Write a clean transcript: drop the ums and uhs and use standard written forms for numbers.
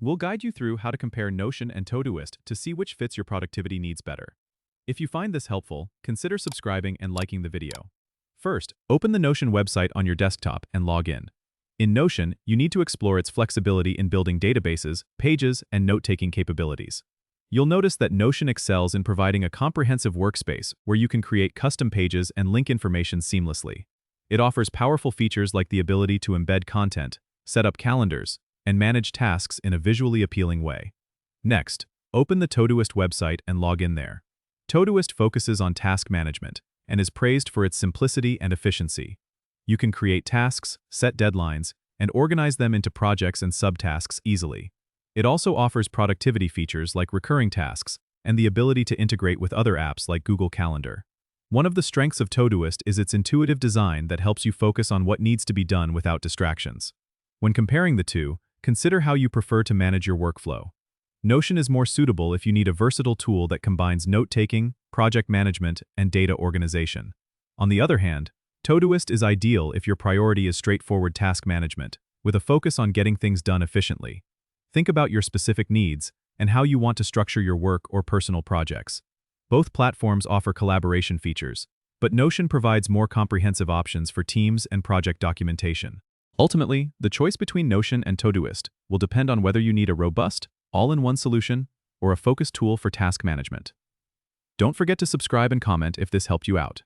We'll guide you through how to compare Notion and Todoist to see which fits your productivity needs better. If you find this helpful, consider subscribing and liking the video. First, open the Notion website on your desktop and log in. In Notion, you need to explore its flexibility in building databases, pages, and note-taking capabilities. You'll notice that Notion excels in providing a comprehensive workspace where you can create custom pages and link information seamlessly. It offers powerful features like the ability to embed content, set up calendars, and manage tasks in a visually appealing way. Next, open the Todoist website and log in there. Todoist focuses on task management and is praised for its simplicity and efficiency. You can create tasks, set deadlines, and organize them into projects and subtasks easily. It also offers productivity features like recurring tasks and the ability to integrate with other apps like Google Calendar. One of the strengths of Todoist is its intuitive design that helps you focus on what needs to be done without distractions. When comparing the two, consider how you prefer to manage your workflow. Notion is more suitable if you need a versatile tool that combines note-taking, project management, and data organization. On the other hand, Todoist is ideal if your priority is straightforward task management, with a focus on getting things done efficiently. Think about your specific needs and how you want to structure your work or personal projects. Both platforms offer collaboration features, but Notion provides more comprehensive options for teams and project documentation. Ultimately, the choice between Notion and Todoist will depend on whether you need a robust, all-in-one solution or a focused tool for task management. Don't forget to subscribe and comment if this helped you out.